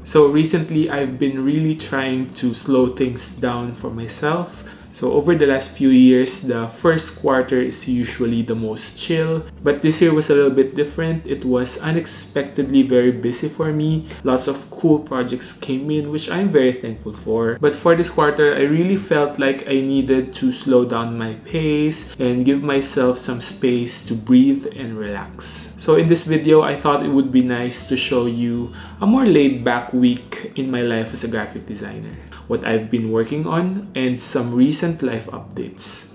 So recently, I've been really trying to slow things down for myself. So over the last few years, the first quarter is usually the most chill, but this year was a little bit different. It was unexpectedly very busy for me. Lots of cool projects came in, which I'm very thankful for. But for this quarter, I really felt like I needed to slow down my pace and give myself some space to breathe and relax. So in this video, I thought it would be nice to show you a more laid-back week in my life as a graphic designer, what I've been working on, and some recent life updates.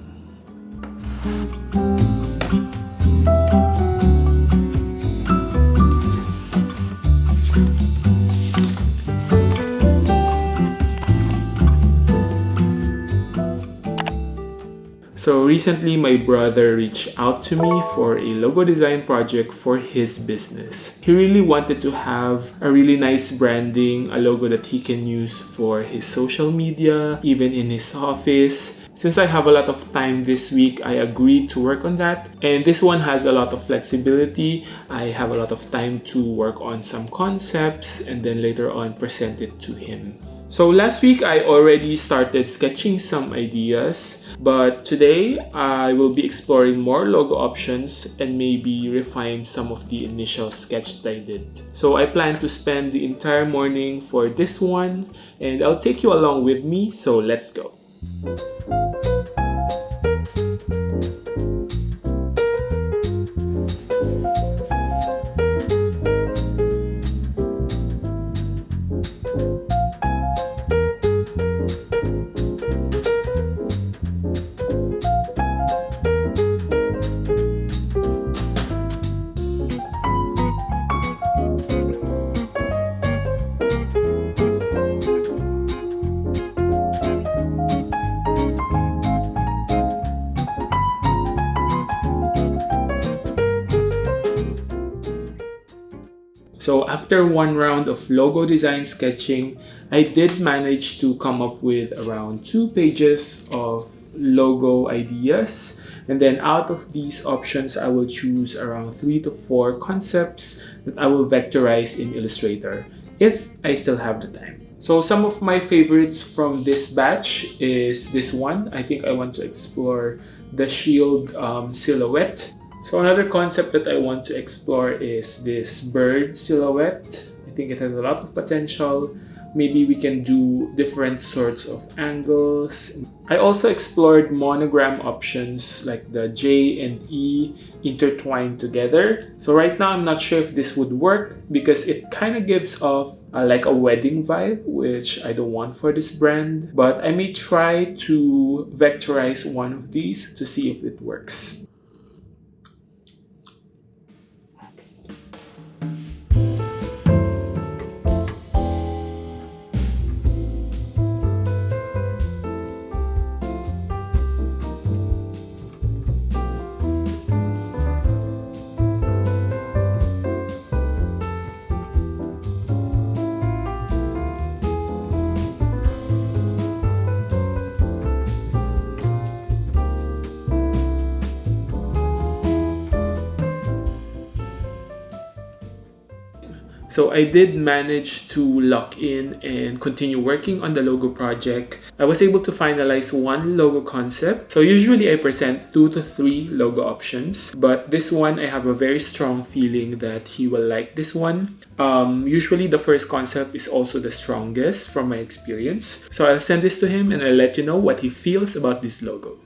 So recently, my brother reached out to me for a logo design project for his business. He really wanted to have a really nice branding, a logo that he can use for his social media, even in his office. Since I have a lot of time this week, I agreed to work on that. And this one has a lot of flexibility. I have a lot of time to work on some concepts and then later on present it to him. So last week, I already started sketching some ideas, but today I will be exploring more logo options and maybe refine some of the initial sketch that I did. So I plan to spend the entire morning for this one, and I'll take you along with me, so let's go. So after one round of logo design sketching, I did manage to come up with around 2 pages of logo ideas. And then out of these options, I will choose around 3 to 4 concepts that I will vectorize in Illustrator if I still have the time. So some of my favorites from this batch is this one. I think I want to explore the shield silhouette. So another concept that I want to explore is this bird silhouette. I think it has a lot of potential. Maybe we can do different sorts of angles. I also explored monogram options like the J and E intertwined together. So right now I'm not sure if this would work because it kind of gives off like a wedding vibe, which I don't want for this brand. But I may try to vectorize one of these to see if it works. So I did manage to lock in and continue working on the logo project. I was able to finalize one logo concept. So usually I present 2 to 3 logo options, but this one I have a very strong feeling that he will like this one. Usually the first concept is also the strongest from my experience. So I'll send this to him and I'll let you know what he feels about this logo.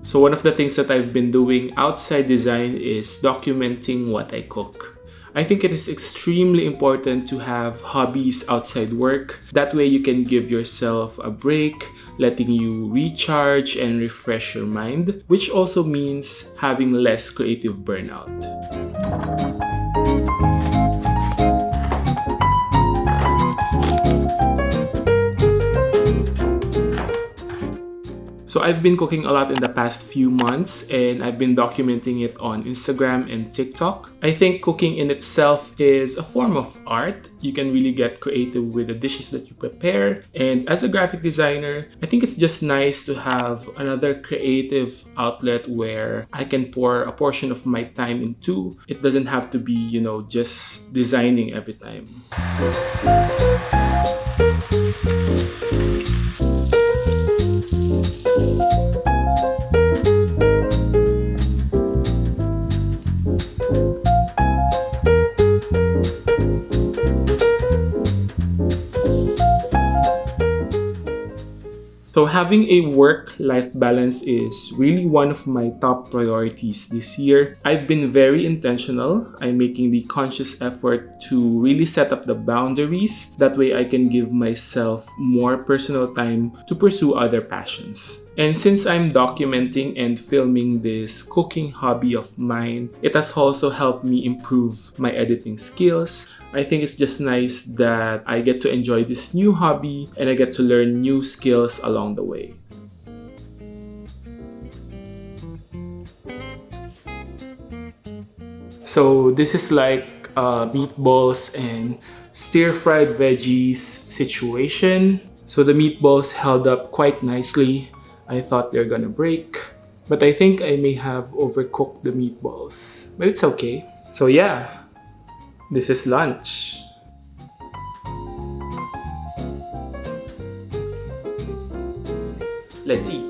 So one of the things that I've been doing outside design is documenting what I cook. I think it is extremely important to have hobbies outside work. That way you can give yourself a break, letting you recharge and refresh your mind, which also means having less creative burnout. So I've been cooking a lot in the past few months and I've been documenting it on Instagram and TikTok. I think cooking in itself is a form of art. You can really get creative with the dishes that you prepare. And as a graphic designer, I think it's just nice to have another creative outlet where I can pour a portion of my time into. It doesn't have to be, just designing every time. So having a work-life balance is really one of my top priorities this year. I've been very intentional. I'm making the conscious effort to really set up the boundaries. That way I can give myself more personal time to pursue other passions. And since I'm documenting and filming this cooking hobby of mine, it has also helped me improve my editing skills. I think it's just nice that I get to enjoy this new hobby and I get to learn new skills along the way. So this is like meatballs and stir-fried veggies situation. So the meatballs held up quite nicely. I thought they're gonna break, but I think I may have overcooked the meatballs, but it's okay. So yeah, this is lunch. Let's eat.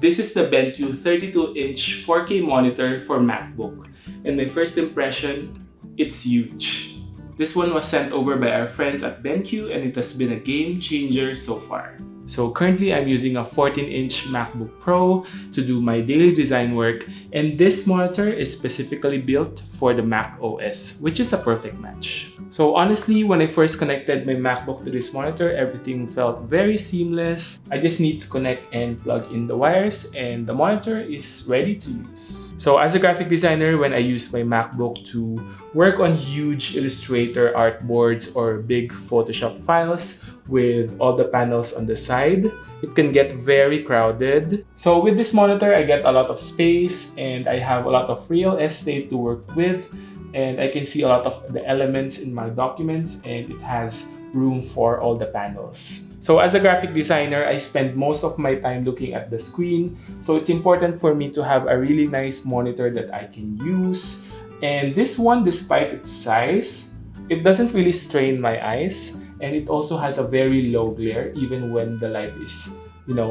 This is the BenQ 32-inch 4K monitor for Macbook, and my first impression, it's huge. This one was sent over by our friends at BenQ and it has been a game changer so far. So currently I'm using a 14-inch MacBook Pro to do my daily design work, and this monitor is specifically built for the Mac OS, which is a perfect match. So honestly, when I first connected my MacBook to this monitor, everything felt very seamless. I just need to connect and plug in the wires and the monitor is ready to use. So as a graphic designer, when I use my MacBook to work on huge Illustrator artboards or big Photoshop files, with all the panels on the side, it can get very crowded. So with this monitor, I get a lot of space and I have a lot of real estate to work with, and I can see a lot of the elements in my documents, and it has room for all the panels. So as a graphic designer, I spend most of my time looking at the screen. So it's important for me to have a really nice monitor that I can use. And this one, despite its size, it doesn't really strain my eyes. And it also has a very low glare even when the light is,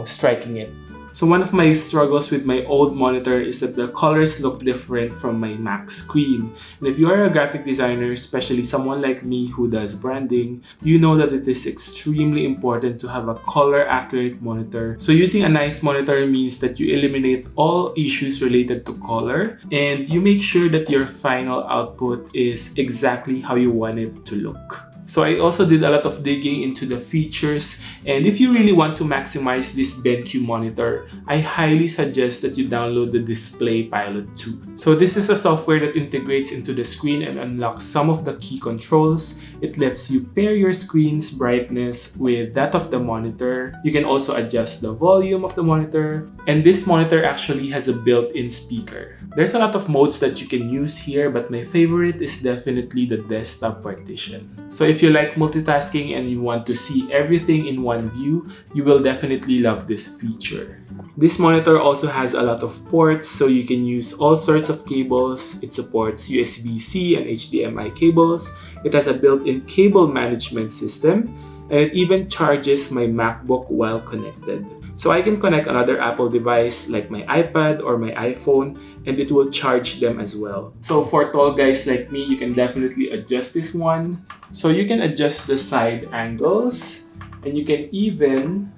striking it. So one of my struggles with my old monitor is that the colors look different from my Mac screen. And if you are a graphic designer, especially someone like me who does branding, you know that it is extremely important to have a color accurate monitor. So using a nice monitor means that you eliminate all issues related to color and you make sure that your final output is exactly how you want it to look. So I also did a lot of digging into the features, and if you really want to maximize this BenQ monitor, I highly suggest that you download the Display Pilot 2. So this is a software that integrates into the screen and unlocks some of the key controls. It lets you pair your screen's brightness with that of the monitor. You can also adjust the volume of the monitor, and this monitor actually has a built-in speaker. There's a lot of modes that you can use here, but my favorite is definitely the desktop partition. So if you like multitasking and you want to see everything in one view, you will definitely love this feature. This monitor also has a lot of ports, so you can use all sorts of cables. It supports USB-C and HDMI cables. It has a built-in cable management system, and it even charges my MacBook while connected. So I can connect another Apple device like my iPad or my iPhone, and it will charge them as well. So for tall guys like me, you can definitely adjust this one. So you can adjust the side angles, and you can even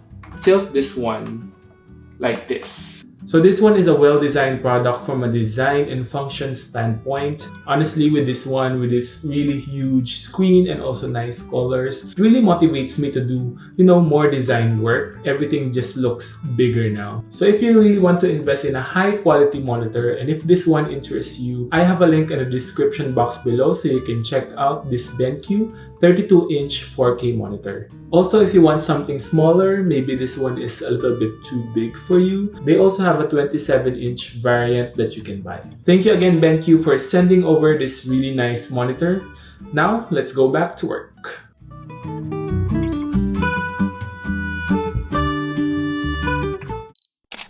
tilt this one like this. So this one is a well-designed product from a design and function standpoint. Honestly, with this one, with its really huge screen and also nice colors, it really motivates me to do, more design work. Everything just looks bigger now. So if you really want to invest in a high-quality monitor, and if this one interests you, I have a link in the description box below so you can check out this BenQ 32-inch 4K monitor. Also, if you want something smaller, maybe this one is a little bit too big for you, they also have a 27-inch variant that you can buy. Thank you again, BenQ, for sending over this really nice monitor. Now, let's go back to work.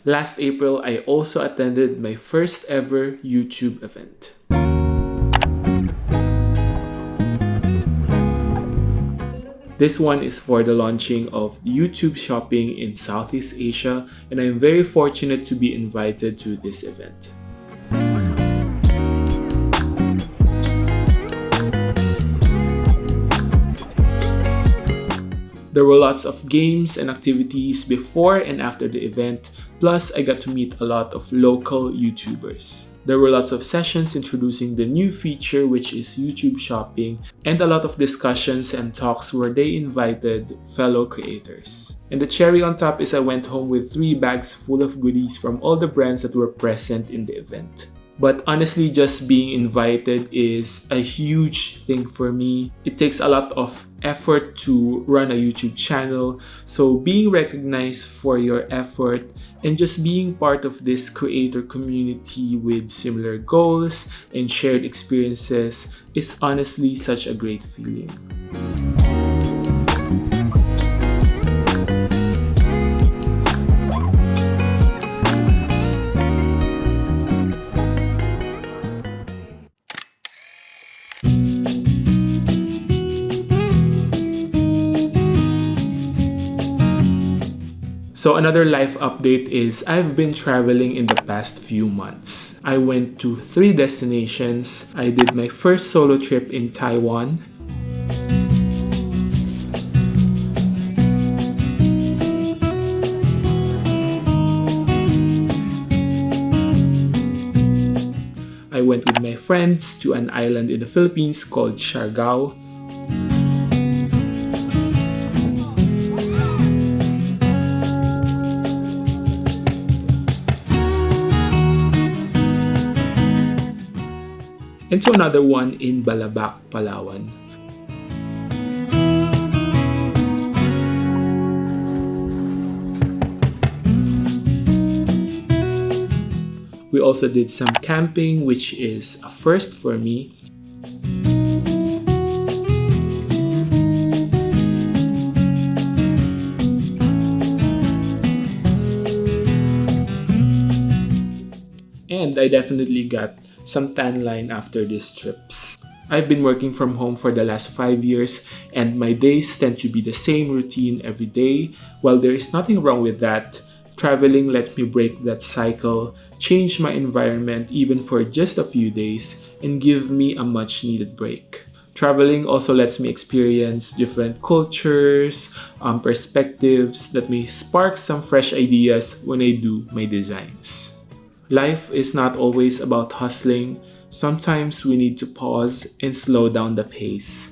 Last April, I also attended my first ever YouTube event. This one is for the launching of YouTube shopping in Southeast Asia, and I am very fortunate to be invited to this event. There were lots of games and activities before and after the event, plus I got to meet a lot of local YouTubers. There were lots of sessions introducing the new feature, which is YouTube shopping, and a lot of discussions and talks where they invited fellow creators. And the cherry on top is I went home with 3 bags full of goodies from all the brands that were present in the event. But honestly, just being invited is a huge thing for me. It takes a lot of effort to run a YouTube channel. So being recognized for your effort and just being part of this creator community with similar goals and shared experiences is honestly such a great feeling. So another life update is I've been traveling in the past few months. I went to 3 destinations. I did my first solo trip in Taiwan. I went with my friends to an island in the Philippines called Siargao. And to another one in Balabac, Palawan. We also did some camping, which is a first for me. And I definitely got some tan line after these trips. I've been working from home for the last 5 years, and my days tend to be the same routine every day. While there is nothing wrong with that, traveling lets me break that cycle, change my environment even for just a few days, and give me a much needed break. Traveling also lets me experience different cultures, perspectives that may spark some fresh ideas when I do my designs. Life is not always about hustling. Sometimes we need to pause and slow down the pace.